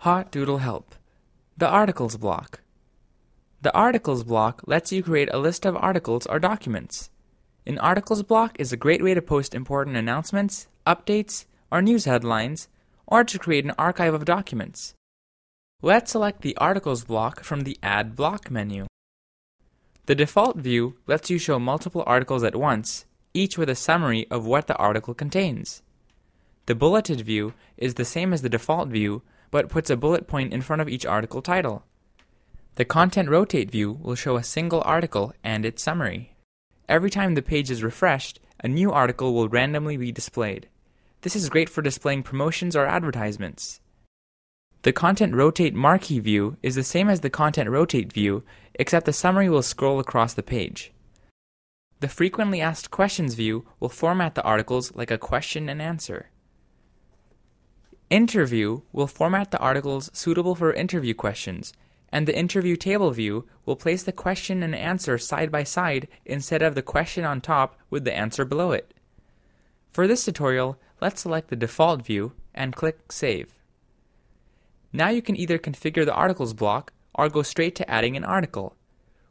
hotdoodle help. The articles block. The articles block lets you create a list of articles or documents. An articles block is a great way to post important announcements, updates, or news headlines, or to create an archive of documents. Let's select the articles block from the Add Block menu. The default view lets you show multiple articles at once, each with a summary of what the article contains. The bulleted view is the same as the default view, but puts a bullet point in front of each article title. The Content Rotate view will show a single article and its summary. Every time the page is refreshed, a new article will randomly be displayed. This is great for displaying promotions or advertisements. The Content Rotate Marquee view is the same as the Content Rotate view, except the summary will scroll across the page. The Frequently Asked Questions view will format the articles like a question and answer. Interview will format the articles suitable for interview questions, and the Interview Table view will place the question and answer side by side instead of the question on top with the answer below it. For this tutorial, let's select the default view and click Save. Now you can either configure the articles block or go straight to adding an article.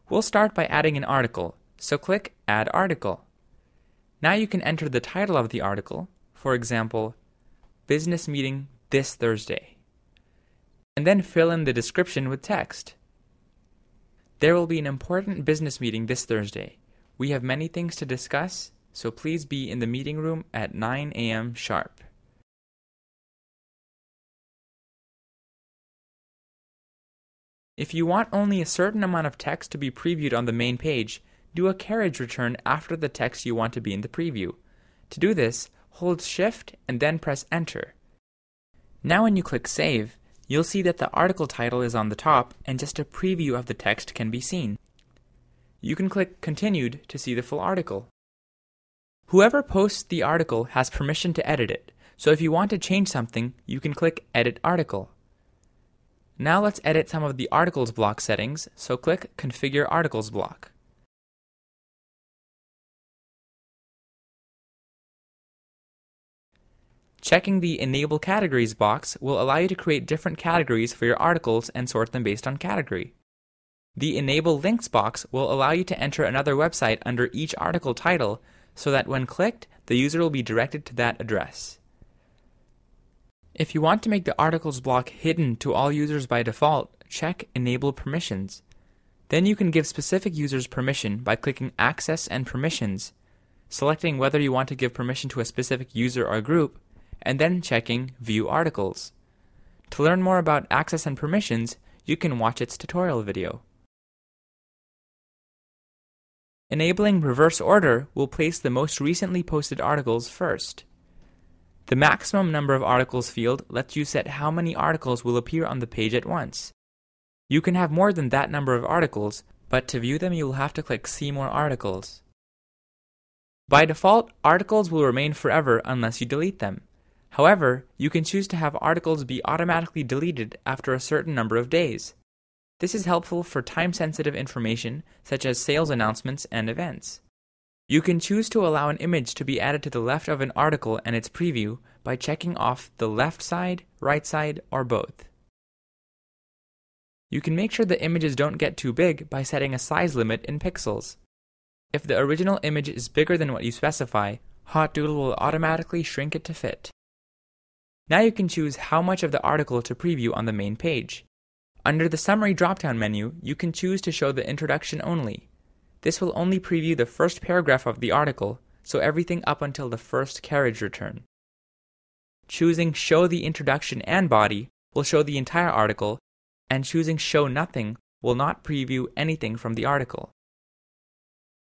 We'll start by adding an article, so click Add Article. Now you can enter the title of the article, for example, Business Meeting this Thursday, and then fill in the description with text. There will be an important business meeting this Thursday. We have many things to discuss, so please be in the meeting room at 9 a.m. sharp. If you want only a certain amount of text to be previewed on the main page, do a carriage return after the text you want to be in the preview. To do this, hold Shift and then press Enter. Now when you click Save, you'll see that the article title is on the top and just a preview of the text can be seen. You can click Continued to see the full article. Whoever posts the article has permission to edit it, so if you want to change something, you can click Edit Article. Now let's edit some of the articles block settings, so click Configure Articles Block. Checking the Enable Categories box will allow you to create different categories for your articles and sort them based on category. The Enable Links box will allow you to enter another website under each article title so that when clicked, the user will be directed to that address. If you want to make the articles block hidden to all users by default, check Enable Permissions. Then you can give specific users permission by clicking Access and Permissions, selecting whether you want to give permission to a specific user or group, and then checking View Articles. To learn more about access and permissions, you can watch its tutorial video. Enabling reverse order will place the most recently posted articles first. The maximum number of articles field lets you set how many articles will appear on the page at once. You can have more than that number of articles, but to view them you will have to click See More Articles. By default, articles will remain forever unless you delete them. However, you can choose to have articles be automatically deleted after a certain number of days. This is helpful for time-sensitive information such as sales announcements and events. You can choose to allow an image to be added to the left of an article and its preview by checking off the left side, right side, or both. You can make sure the images don't get too big by setting a size limit in pixels. If the original image is bigger than what you specify, hotdoodle will automatically shrink it to fit. Now you can choose how much of the article to preview on the main page. Under the Summary drop-down menu, you can choose to show the introduction only. This will only preview the first paragraph of the article, so everything up until the first carriage return. Choosing Show the Introduction and Body will show the entire article, and choosing Show Nothing will not preview anything from the article.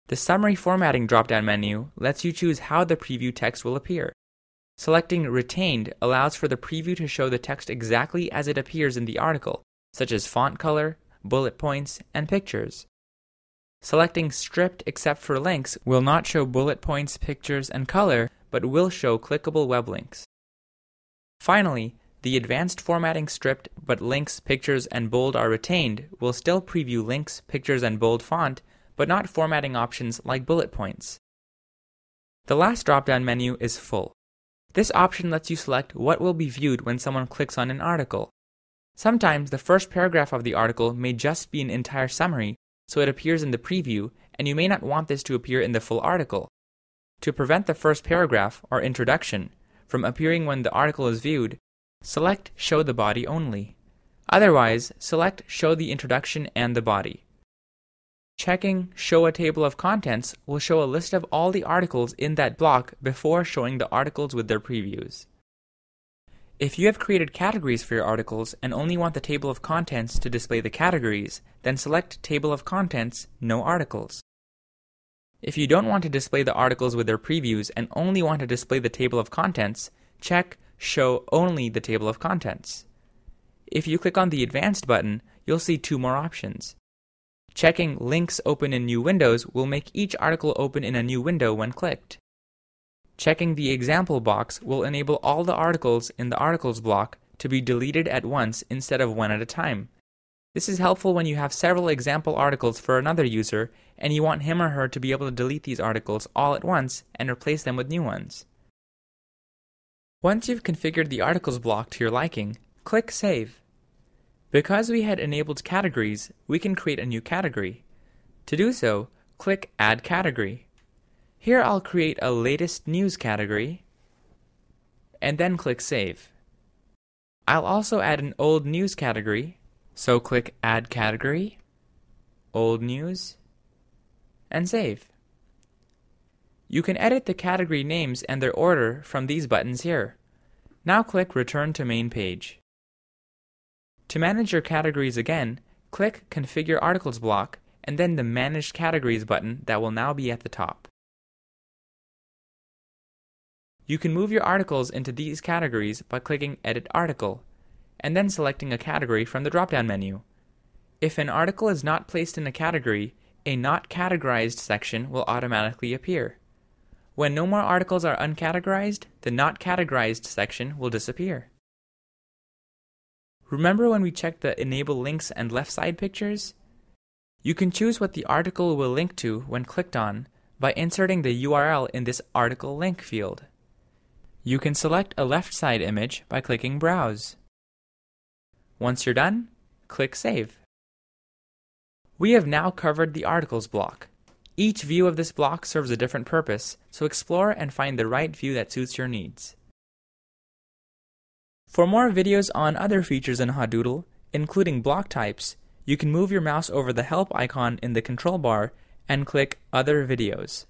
The Summary Formatting drop-down menu lets you choose how the preview text will appear. Selecting Retained allows for the preview to show the text exactly as it appears in the article, such as font color, bullet points, and pictures. Selecting Stripped except for links will not show bullet points, pictures, and color, but will show clickable web links. Finally, the Advanced Formatting Stripped but links, pictures, and bold are retained will still preview links, pictures, and bold font, but not formatting options like bullet points. The last drop-down menu is Full. This option lets you select what will be viewed when someone clicks on an article. Sometimes the first paragraph of the article may just be an entire summary, so it appears in the preview, and you may not want this to appear in the full article. To prevent the first paragraph, or introduction, from appearing when the article is viewed, select Show the Body Only. Otherwise, select Show the Introduction and the Body. Checking Show a Table of Contents will show a list of all the articles in that block before showing the articles with their previews. If you have created categories for your articles and only want the table of contents to display the categories, then select Table of Contents, No Articles. If you don't want to display the articles with their previews and only want to display the table of contents, check Show Only the Table of Contents. If you click on the Advanced button, you'll see two more options. Checking Links Open in New Windows will make each article open in a new window when clicked. Checking the Example box will enable all the articles in the Articles block to be deleted at once instead of one at a time. This is helpful when you have several example articles for another user and you want him or her to be able to delete these articles all at once and replace them with new ones. Once you've configured the Articles block to your liking, click Save. Because we had enabled categories, we can create a new category. To do so, click Add Category. Here I'll create a Latest News category, and then click Save. I'll also add an Old News category, so click Add Category, Old News, and Save. You can edit the category names and their order from these buttons here. Now click Return to Main Page. To manage your categories again, click Configure Articles block and then the Manage Categories button that will now be at the top. You can move your articles into these categories by clicking Edit Article, and then selecting a category from the drop-down menu. If an article is not placed in a category, a Not Categorized section will automatically appear. When no more articles are uncategorized, the Not Categorized section will disappear. Remember when we checked the Enable Links and left side pictures? You can choose what the article will link to when clicked on by inserting the URL in this Article Link field. You can select a left side image by clicking Browse. Once you're done, click Save. We have now covered the Articles block. Each view of this block serves a different purpose, so explore and find the right view that suits your needs. For more videos on other features in hotdoodle, including block types, you can move your mouse over the help icon in the control bar and click Other Videos.